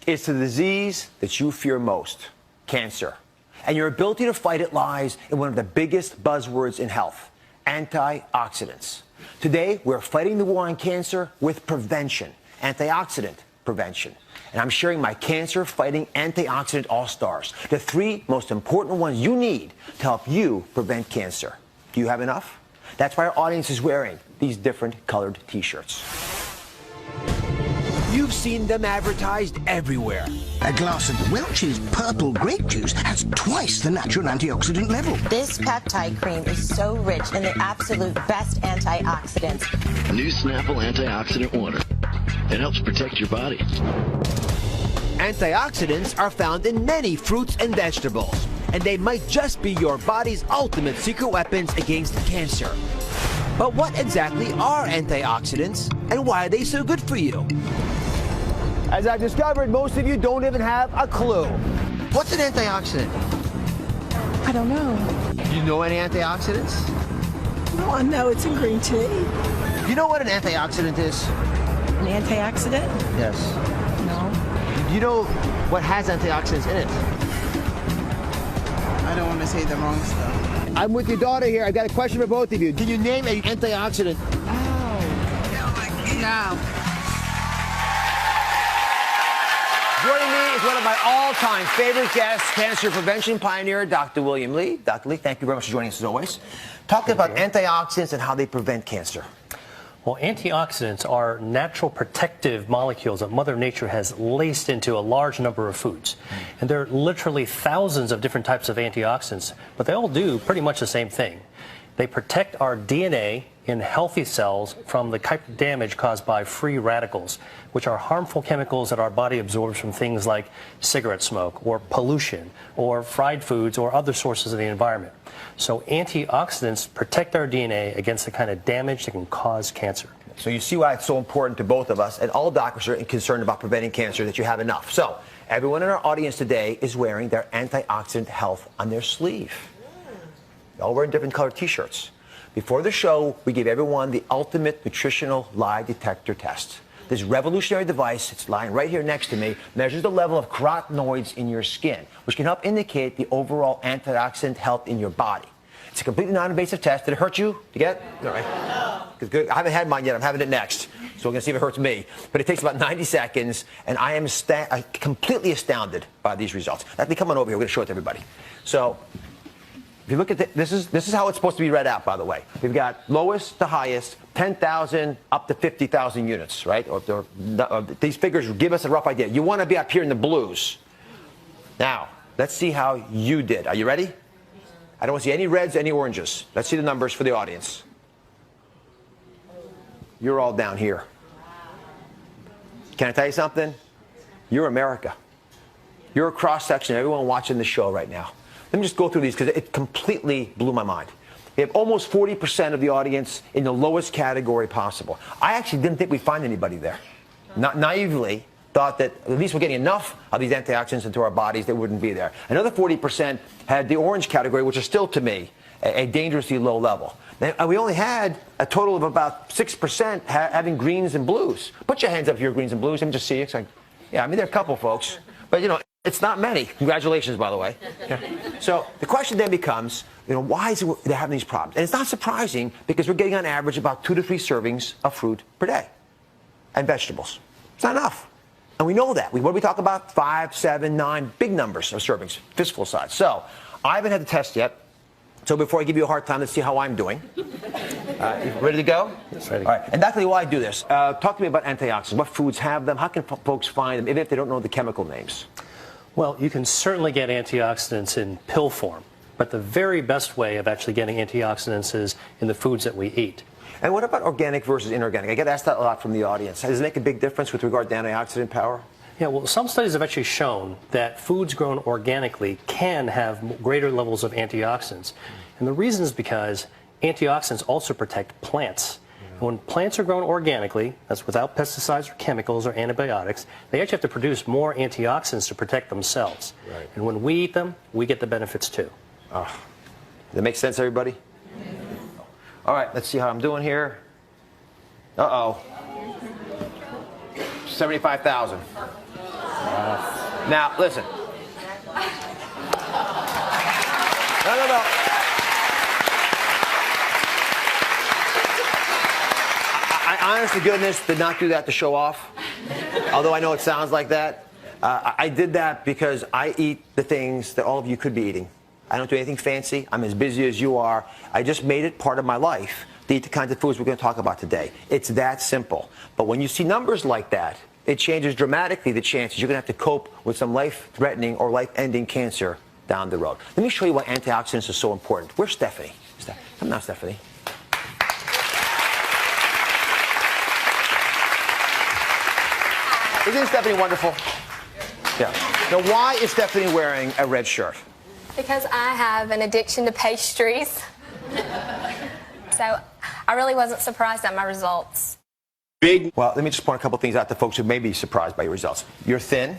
It's the disease that you fear most, cancer. And your ability to fight it lies in one of the biggest buzzwords in health, antioxidants. Today, we're fighting the war on cancer with prevention, antioxidant prevention. And I'm sharing my cancer-fighting antioxidant all-stars, the 3 most important ones you need to help you prevent cancer. Do you have enough? That's why our audience is wearing these different colored T-shirts. You've seen them advertised everywhere. A glass of Welch's purple grape juice has twice the natural antioxidant level. This peptide cream is so rich in the absolute best antioxidants. New Snapple antioxidant water. It helps protect your body. Antioxidants are found in many fruits and vegetables, and they might just be your body's ultimate secret weapons against cancer. But what exactly are antioxidants, and why are they so good for you? As I've discovered, most of you don't even have a clue. What's an antioxidant? I don't know. You know any antioxidants? No, I know it's in green tea. You know what an antioxidant is? An antioxidant? Yes. No. You know what has antioxidants in it? I don't want to say the wrong stuff. I'm with your daughter here. I've got a question for both of you. Can you name an antioxidant? Oh. No. Joining me is one of my all-time favorite guests, cancer prevention pioneer, Dr. William Li. Dr. Li, thank you very much for joining us as always. Talking about antioxidants and how they prevent cancer. Well, antioxidants are natural protective molecules that Mother Nature has laced into a large number of foods. And there are literally thousands of different types of antioxidants, but they all do pretty much the same thing. They protect our DNA in healthy cells from the type of damage caused by free radicals, which are harmful chemicals that our body absorbs from things like cigarette smoke or pollution or fried foods or other sources of the environment. So antioxidants protect our DNA against the kind of damage that can cause cancer. So you see why it's so important to both of us, and all doctors are concerned about preventing cancer, that you have enough. So everyone in our audience today is wearing their antioxidant health on their sleeve. They're all wearing different colored T-shirts. Before the show, we gave everyone the ultimate nutritional lie detector test. This revolutionary device, it's lying right here next to me, measures the level of carotenoids in your skin, which can help indicate the overall antioxidant health in your body. It's a completely non-invasive test. Did it hurt you to get? All right. I haven't had mine yet. I'm having it next. So we're going to see if it hurts me. But it takes about 90 seconds, and I am completely astounded by these results. Let me come on over here. We're going to show it to everybody. So if you look at this is how it's supposed to be read out, by the way. We've got lowest to highest, 10,000 up to 50,000 units, right? These figures give us a rough idea. You want to be up here in the blues. Now, let's see how you did. Are you ready? I don't want to see any reds, any oranges. Let's see the numbers for the audience. You're all down here. Can I tell you something? You're America. You're a cross-section of everyone watching the show right now. Let me just go through these because it completely blew my mind. We have almost 40% of the audience in the lowest category possible. I actually didn't think we'd find anybody there. Not naively thought that at least we're getting enough of these antioxidants into our bodies that wouldn't be there. Another 40% had the orange category, which is still, to me, a dangerously low level. And we only had a total of about 6% having greens and blues. Put your hands up if you're greens and blues. Let me just see. It's like, yeah, I mean, there are a couple folks. But, you know, it's not many. Congratulations, by the way. Yeah. So the question then becomes, you know, why is it they're having these problems? And it's not surprising because we're getting on average about 2 to 3 servings of fruit per day and vegetables. It's not enough. And we know that. What do we talk about? 5, 7, 9, big numbers of servings, fistful size. So I haven't had the test yet. So before I give you a hard time, let's see how I'm doing. Ready to go? Yes, ready. All right. And Dr. Lee, while I do this, talk to me about antioxidants. What foods have them? How can folks find them, even if they don't know the chemical names? Well, you can certainly get antioxidants in pill form, but the very best way of actually getting antioxidants is in the foods that we eat. And what about organic versus inorganic? I get asked that a lot from the audience. Does it make a big difference with regard to antioxidant power? Yeah, well, some studies have actually shown that foods grown organically can have greater levels of antioxidants. And the reason is because antioxidants also protect plants. And when plants are grown organically, that's without pesticides or chemicals or antibiotics, they actually have to produce more antioxidants to protect themselves. Right. And when we eat them, we get the benefits too. Does that make sense, everybody? All right, let's see how I'm doing here. Uh-oh. 75,000. Now, listen. No. I honest to goodness did not do that to show off, although I know it sounds like that. I did that because I eat the things that all of you could be eating. I don't do anything fancy. I'm as busy as you are. I just made it part of my life to eat the kinds of foods we're going to talk about today. It's that simple. But when you see numbers like that, it changes dramatically the chances you're going to have to cope with some life-threatening or life-ending cancer down the road. Let me show you why antioxidants are so important. Where's Stephanie? Come now, Stephanie. Isn't Stephanie wonderful? Yeah. Now, why is Stephanie wearing a red shirt? Because I have an addiction to pastries. So I really wasn't surprised at my results. Well, let me just point a couple things out to folks who may be surprised by your results. You're thin,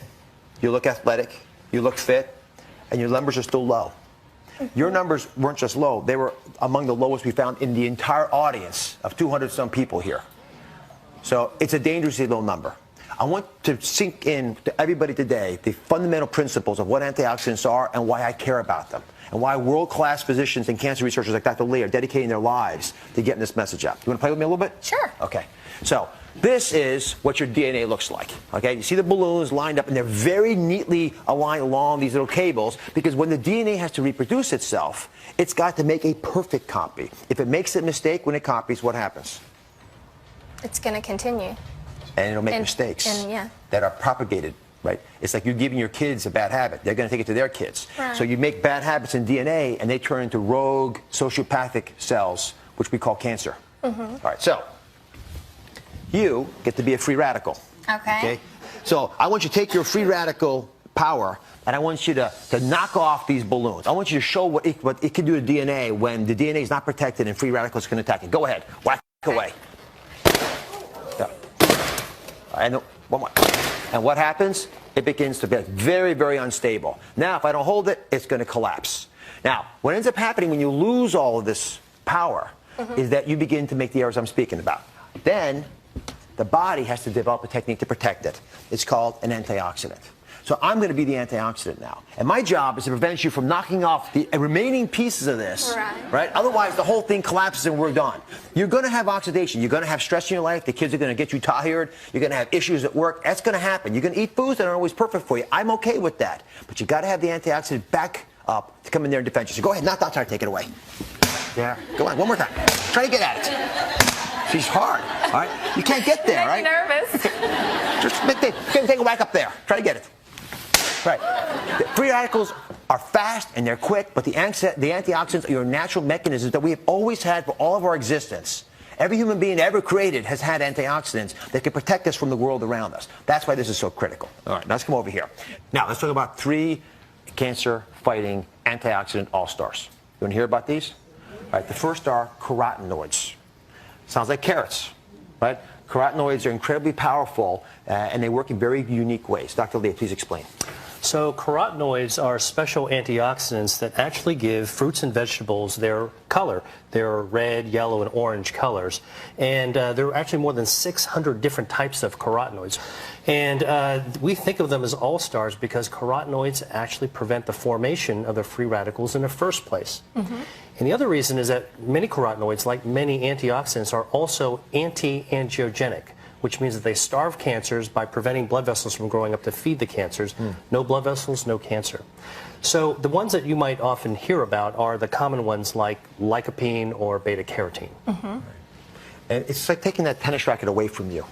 you look athletic, you look fit, and your numbers are still low. Your numbers weren't just low, they were among the lowest we found in the entire audience of 200-some people here. So it's a dangerously low number. I want to sink in to everybody today the fundamental principles of what antioxidants are and why I care about them, and why world-class physicians and cancer researchers like Dr. Lee are dedicating their lives to getting this message out. You want to play with me a little bit? Sure. Okay. So this is what your DNA looks like. Okay, you see the balloons lined up, and they're very neatly aligned along these little cables, because when the DNA has to reproduce itself, it's got to make a perfect copy. If it makes a mistake when it copies, what happens? It's going to continue. And it'll make mistakes that are propagated, right? It's like you're giving your kids a bad habit. They're going to take it to their kids. Right. So you make bad habits in DNA, and they turn into rogue sociopathic cells, which we call cancer. Mm-hmm. All right, so you get to be a free radical. Okay? So I want you to take your free radical power, and I want you to knock off these balloons. I want you to show what it can do to DNA when the DNA is not protected and free radicals can attack it. Go ahead. Whack away. And one more. And what happens? It begins to be very, very unstable. Now, if I don't hold it, it's going to collapse. Now, what ends up happening when you lose all of this power is that you begin to make the errors I'm speaking about. Then, the body has to develop a technique to protect it. It's called an antioxidant. So I'm going to be the antioxidant now. And my job is to prevent you from knocking off the remaining pieces of this. Right? Otherwise, the whole thing collapses and we're done. You're going to have oxidation. You're going to have stress in your life. The kids are going to get you tired. You're going to have issues at work. That's going to happen. You're going to eat foods that aren't always perfect for you. I'm okay with that. But you got to have the antioxidant back up to come in there and defend you. So go ahead. Not try to take it away. Yeah. Go on. One more time. Try to get at it. She's hard. All right? You can't get there, right? I'm nervous. Just take it back up there. Try to get it. Right. The free radicals are fast and they're quick, but the antioxidants are your natural mechanisms that we have always had for all of our existence. Every human being ever created has had antioxidants that can protect us from the world around us. That's why this is so critical. All right, now let's come over here. Now, let's talk about 3 cancer-fighting antioxidant all-stars. You want to hear about these? All right, the first are carotenoids. Sounds like carrots, right? Carotenoids are incredibly powerful, and they work in very unique ways. Dr. Lee, please explain. So carotenoids are special antioxidants that actually give fruits and vegetables their color. They're red, yellow, and orange colors. And there are actually more than 600 different types of carotenoids. And we think of them as all-stars because carotenoids actually prevent the formation of the free radicals in the first place. Mm-hmm. And the other reason is that many carotenoids, like many antioxidants, are also anti-angiogenic, which means that they starve cancers by preventing blood vessels from growing up to feed the cancers. No blood vessels, no cancer. So the ones that you might often hear about are the common ones like lycopene or beta-carotene. Mm-hmm. And it's like taking that tennis racket away from you.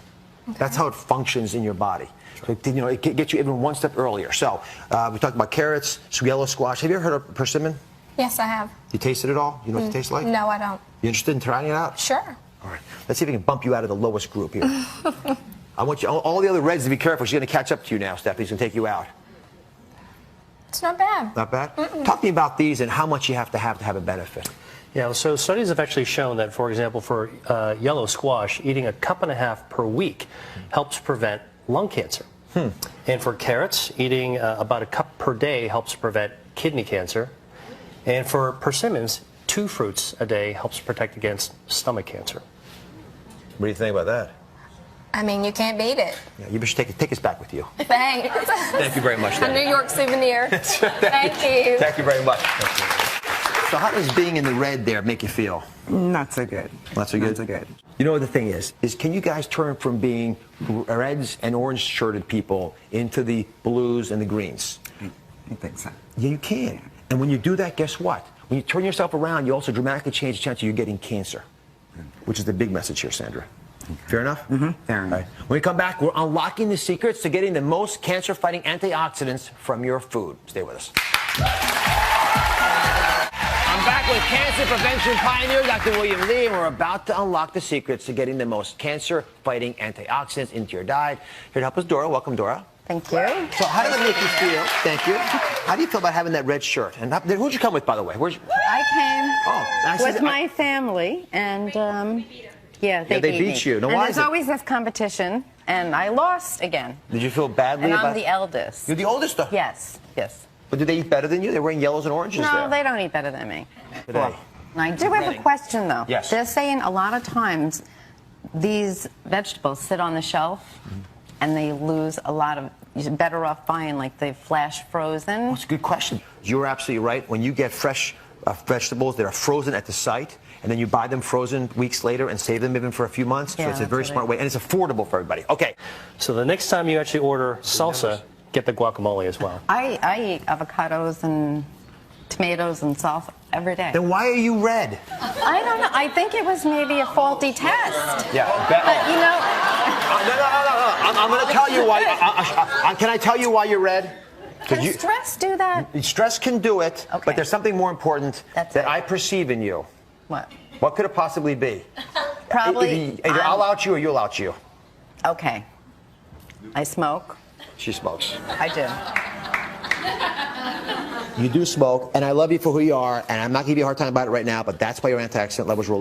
Okay. That's how it functions in your body. So, it gets you even one step earlier. So we talked about carrots, yellow squash. Have you ever heard of persimmon? Yes, I have. You tasted it all? You know what it tastes like? No, I don't. You interested in trying it out? Sure. All right. Let's see if we can bump you out of the lowest group here. I want you, all the other reds to be careful. She's going to catch up to you now, Stephanie. She's going to take you out. It's not bad. Not bad? Talk to me about these and how much you have to have a benefit. Yeah, so studies have actually shown that, for example, for yellow squash, eating a cup and a half per week helps prevent lung cancer. And for carrots, eating about a cup per day helps prevent kidney cancer. And for persimmons, 2 fruits a day helps protect against stomach cancer. What do you think about that? I mean, you can't beat it. Yeah, you should take us back with you. Thanks. Thank you very much. A New York souvenir. Thank you. Thank you very much. So how does being in the red there make you feel? Not so good. Not so good? Not so good. You know what the thing is can you guys turn from being reds and orange shirted people into the blues and the greens? I think so. Yeah, you can. And when you do that, guess what? When you turn yourself around, you also dramatically change the chance of you getting cancer, which is the big message here, Sandra. Fair enough? Mm-hmm. Fair enough. All right. When we come back, we're unlocking the secrets to getting the most cancer-fighting antioxidants from your food. Stay with us. I'm back with cancer prevention pioneer, Dr. William Lee, and we're about to unlock the secrets to getting the most cancer-fighting antioxidants into your diet. Here to help us, Dora. Welcome, Dora. Thank you. So how does it make you feel? Thank you. How do you feel about having that red shirt? And who'd you come with, by the way? I came with my family, and they beat you. Now, and why there's is it? always this competition, and I lost again. Did you feel badly And about I'm the eldest. You're the oldest, though? Yes. But do they eat better than you? They're wearing yellows and oranges there. No, they don't eat better than me. Today. I do have a question, though. Yes. They're saying a lot of times these vegetables sit on the shelf, and they lose a lot of. You're better off buying like the flash frozen. That's a good question. You're absolutely right. When you get fresh vegetables that are frozen at the site, and then you buy them frozen weeks later and save them even for a few months, so it's a very smart way, and it's affordable for everybody. Okay. So the next time you actually order salsa, get the guacamole as well. I eat avocados and tomatoes and salsa every day. Then why are you red? I don't know. I think it was maybe a faulty test. Yeah. But, you know... No. I'm going to tell you why. Can I tell you why you're red? Can stress do that? Stress can do it, Okay. but there's something more important That's that it. I perceive in you. What? What could it possibly be? Probably... Either I'll out you or you'll out you. Okay. I smoke. She smokes. I do. You do smoke, and I love you for who you are, and I'm not giving you a hard time about it right now, but that's why your antioxidant levels are